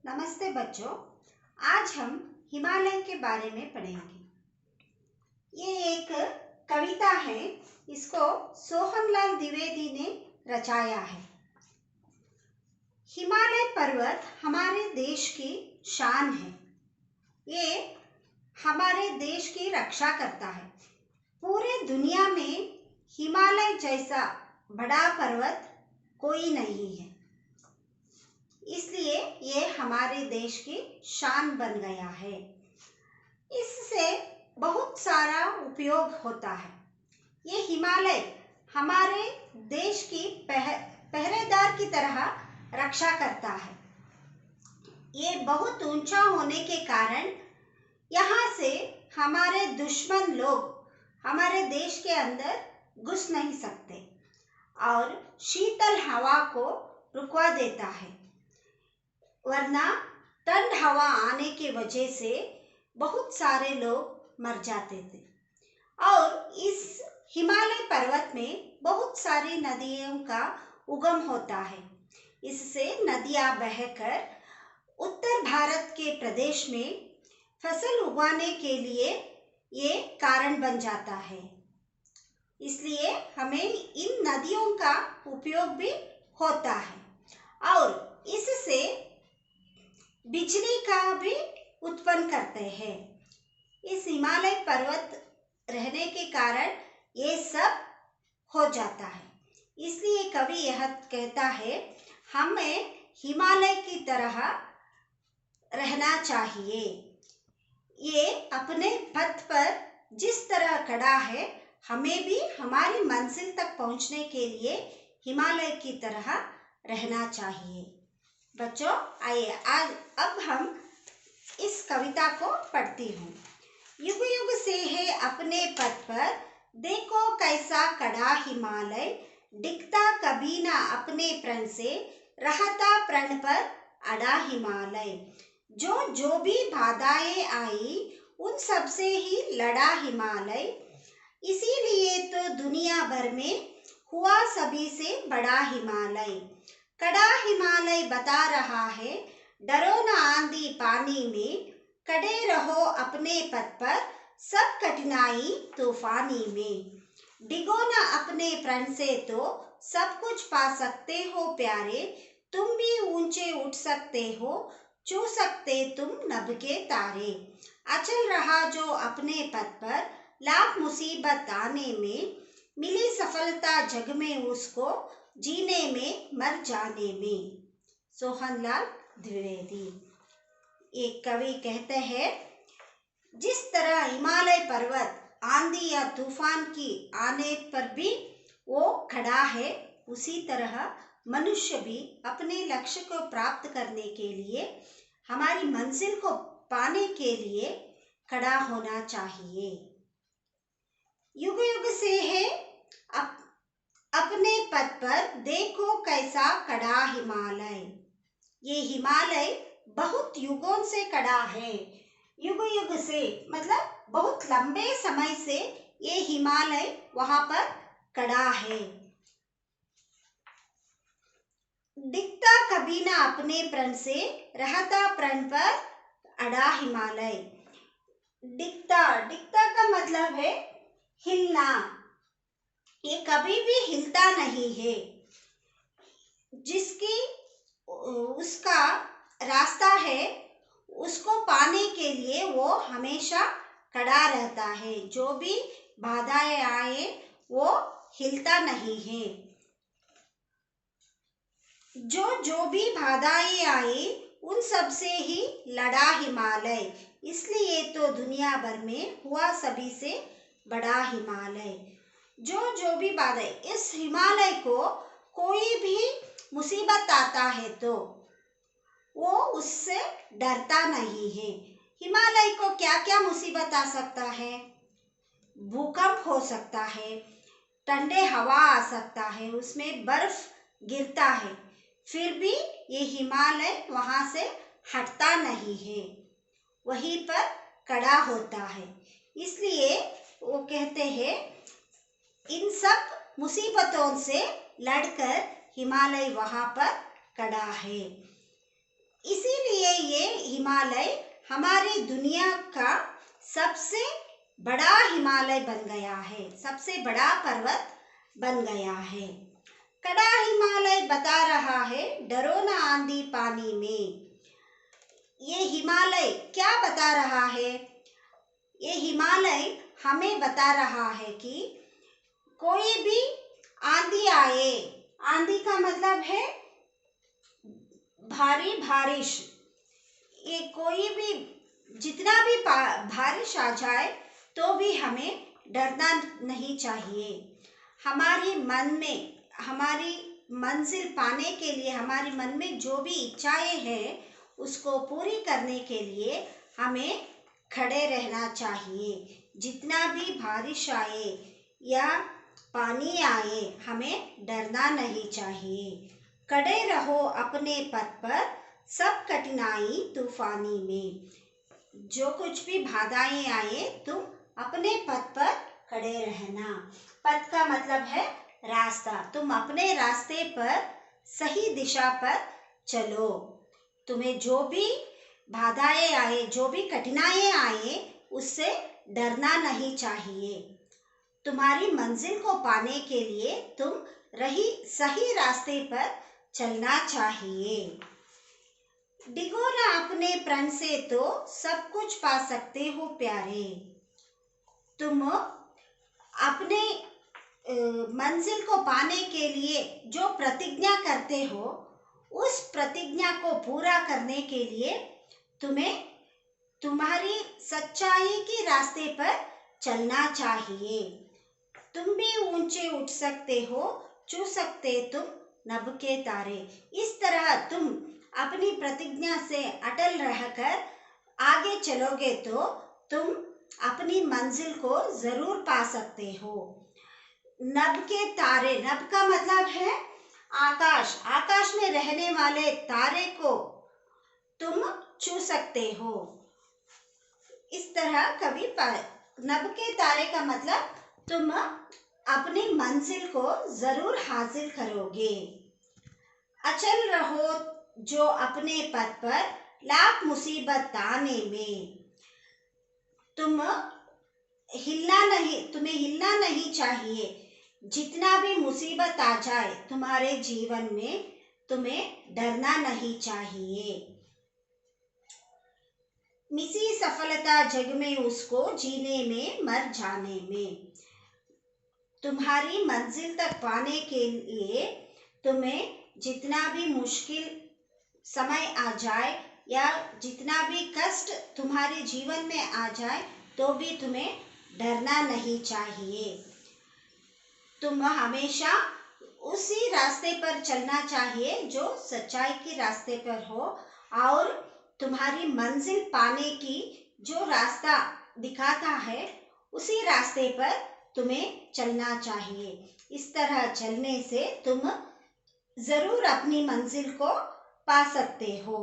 नमस्ते बच्चों। आज हम हिमालय के बारे में पढ़ेंगे। ये एक कविता है, इसको सोहनलाल द्विवेदी ने रचाया है। हिमालय पर्वत हमारे देश की शान है। ये हमारे देश की रक्षा करता है। पूरे दुनिया में हिमालय जैसा बड़ा पर्वत कोई नहीं है, इसलिए ये हमारे देश की शान बन गया है। इससे बहुत सारा उपयोग होता है। ये हिमालय हमारे देश की पहरेदार की तरह रक्षा करता है। ये बहुत ऊंचा होने के कारण यहाँ से हमारे दुश्मन लोग हमारे देश के अंदर घुस नहीं सकते और शीतल हवा को रुकवा देता है, वरना ठंड हवा आने की वजह से बहुत सारे लोग मर जाते थे। और इस हिमालय पर्वत में बहुत सारी नदियों का उगम होता है। इससे नदियां बहकर उत्तर भारत के प्रदेश में फसल उगाने के लिए ये कारण बन जाता है। इसलिए हमें इन नदियों का उपयोग भी होता है और इससे बिजली का भी उत्पन्न करते हैं। इस हिमालय पर्वत रहने के कारण ये सब हो जाता है। इसलिए कवि यह कहता है, हमें हिमालय की तरह रहना चाहिए। ये अपने पथ पर जिस तरह खड़ा है, हमें भी हमारी मंजिल तक पहुंचने के लिए हिमालय की तरह रहना चाहिए। बच्चों, आइए आज अब हम इस कविता को पढ़ती हूँ। युग युग से है अपने पथ पर, देखो कैसा खड़ा हिमालय, डिगता कभी ना अपने प्रण से, रहता प्रण पर अड़ा हिमालय। जो जो भी बाधाएं आई, उन सब से ही लड़ा हिमालय। इसीलिए तो दुनिया भर में हुआ सभी से बड़ा हिमालय। कड़ा हिमालय बता रहा है, डरो न आंधी पानी में, खड़े रहो अपने पथ पर, सब कठिनाई तूफानी में। डिगो न अपने प्रण से तो सब कुछ पा सकते हो प्यारे, तुम भी ऊंचे उठ सकते हो, छू सकते तुम नभ के तारे। अचल रहा जो अपने पथ पर, लाख मुसीबत आने में, मिली सफलता जग में उसको, जीने में मर जाने में। सोहनलाल द्विवेदी। एक कवि कहते हैं, जिस तरह हिमालय पर्वत आंधी या तूफान की आने पर भी वो खड़ा है, उसी तरह मनुष्य भी अपने लक्ष्य को प्राप्त करने के लिए, हमारी मंजिल को पाने के लिए खड़ा होना चाहिए। युग युग से है अपने पथ पर, देखो कैसा खड़ा हिमालय। ये हिमालय बहुत युगों से खड़ा है। युग युग से मतलब बहुत लंबे समय से ये हिमालय वहां पर खड़ा है। डिगता कभी ना अपने प्रण से, रहता प्रण पर अड़ा हिमालय। डिगता का मतलब है हिलना। ये कभी भी हिलता नहीं है। जिसकी उसका रास्ता है, उसको पाने के लिए वो हमेशा खड़ा रहता है। जो भी बाधाएं आए, वो हिलता नहीं है। जो भी बाधाएं आई, उन सब से ही लड़ा हिमालय। इसलिए तो दुनिया भर में हुआ सभी से बड़ा हिमालय। जो भी बाधाएं, इस हिमालय को कोई भी मुसीबत आता है तो वो उससे डरता नहीं है। हिमालय को क्या क्या मुसीबत आ सकता है? भूकंप हो सकता है, ठंडे हवा आ सकता है, उसमें बर्फ गिरता है, फिर भी ये हिमालय वहां से हटता नहीं है, वहीं पर खड़ा होता है। इसलिए वो कहते हैं, इन सब मुसीबतों से लड़कर हिमालय वहां पर खड़ा है। इसीलिए हिमालय हमारी दुनिया का सबसे बड़ा हिमालय बन गया है, सबसे बड़ा पर्वत बन गया है। कड़ा हिमालय बता रहा है, डरो ना आंधी पानी में। ये हिमालय क्या बता रहा है? ये हिमालय हमें बता रहा है कि कोई भी आंधी आए, आंधी का मतलब है भारी बारिश, ये कोई भी जितना भी बारिश आ जाए तो भी हमें डरना नहीं चाहिए। हमारी मन में, हमारी मंजिल पाने के लिए, हमारे मन में जो भी इच्छाएं हैं उसको पूरी करने के लिए हमें खड़े रहना चाहिए। जितना भी बारिश आए या पानी आए, हमें डरना नहीं चाहिए। खड़े रहो अपने पथ पर, सब कठिनाई तूफानी में। जो कुछ भी बाधाएं आए, तुम अपने पथ पर खड़े रहना। पथ का मतलब है रास्ता। तुम अपने रास्ते पर, सही दिशा पर चलो। तुम्हें जो भी बाधाएं आए, जो भी कठिनाइयां आए, उससे डरना नहीं चाहिए। तुम्हारी मंजिल को पाने के लिए तुम सही रास्ते पर चलना चाहिए। डिगो ना अपने प्रण से तो सब कुछ पा सकते हो प्यारे। तुम अपने मंजिल को पाने के लिए जो प्रतिज्ञा करते हो, उस प्रतिज्ञा को पूरा करने के लिए तुम्हें तुम्हारी सच्चाई के रास्ते पर चलना चाहिए। तुम भी ऊंचे उठ सकते हो, छू सकते तुम नभ के तारे। इस तरह तुम अपनी प्रतिज्ञा से अटल रहकर आगे चलोगे तो तुम अपनी मंजिल को जरूर पा सकते हो। नभ के तारे, नभ का मतलब है आकाश। आकाश में रहने वाले तारे को तुम छू सकते हो। इस तरह कभी नभ के तारे का मतलब तुम अपनी मंजिल को जरूर हासिल करोगे। अचल रहो जो अपने पथ पर, लाख मुसीबत आने में। तुम्हें हिलना नहीं चाहिए। जितना भी मुसीबत आ जाए तुम्हारे जीवन में, तुम्हें डरना नहीं चाहिए। मिसी सफलता जग में उसको, जीने में मर जाने में। तुम्हारी मंजिल तक पाने के लिए तुम्हें जितना भी मुश्किल समय आ जाए या जितना भी कष्ट तुम्हारे जीवन में आ जाए, तो भी तुम्हें डरना नहीं चाहिए। तुम हमेशा उसी रास्ते पर चलना चाहिए जो सच्चाई के रास्ते पर हो, और तुम्हारी मंजिल पाने की जो रास्ता दिखाता है, उसी रास्ते पर तुम्हें चलना चाहिए। इस तरह चलने से तुम जरूर अपनी मंजिल को पा सकते हो।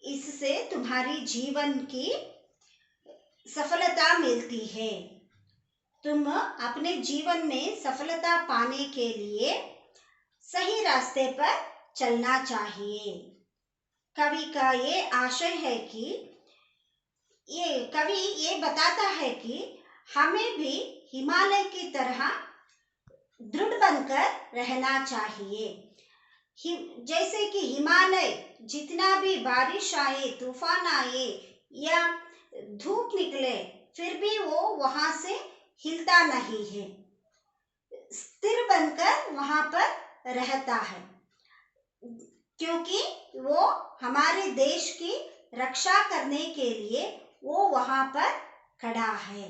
इससे तुम्हारी जीवन की सफलता मिलती है। तुम अपने जीवन में सफलता पाने के लिए सही रास्ते पर चलना चाहिए। कवि का ये आशय है कि कवि ये बताता है कि हमें भी हिमालय की तरह दृढ़ बनकर रहना चाहिए। जैसे कि हिमालय जितना भी बारिश आए, तूफान आए या धूप निकले, फिर भी वो वहां से हिलता नहीं है, स्थिर बनकर वहां पर रहता है, क्योंकि वो हमारे देश की रक्षा करने के लिए वो वहां पर खड़ा है।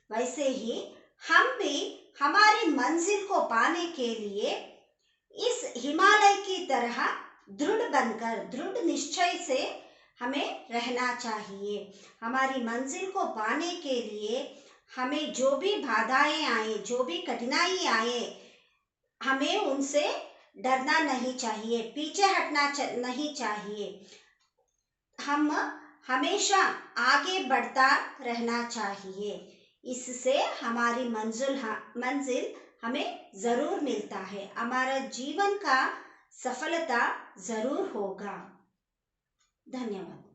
वैसे ही हम भी हमारी मंजिल को पाने के लिए इस हिमालय की तरह दृढ़ बनकर, दृढ़ निश्चय से हमें रहना चाहिए। हमारी मंजिल को पाने के लिए हमें जो भी बाधाएं आए, जो भी कठिनाई आए, हमें उनसे डरना नहीं चाहिए, पीछे हटना नहीं चाहिए। हम हमेशा आगे बढ़ता रहना चाहिए। इससे हमारी मंजिल हमें जरूर मिलता है, हमारा जीवन का सफलता जरूर होगा। धन्यवाद।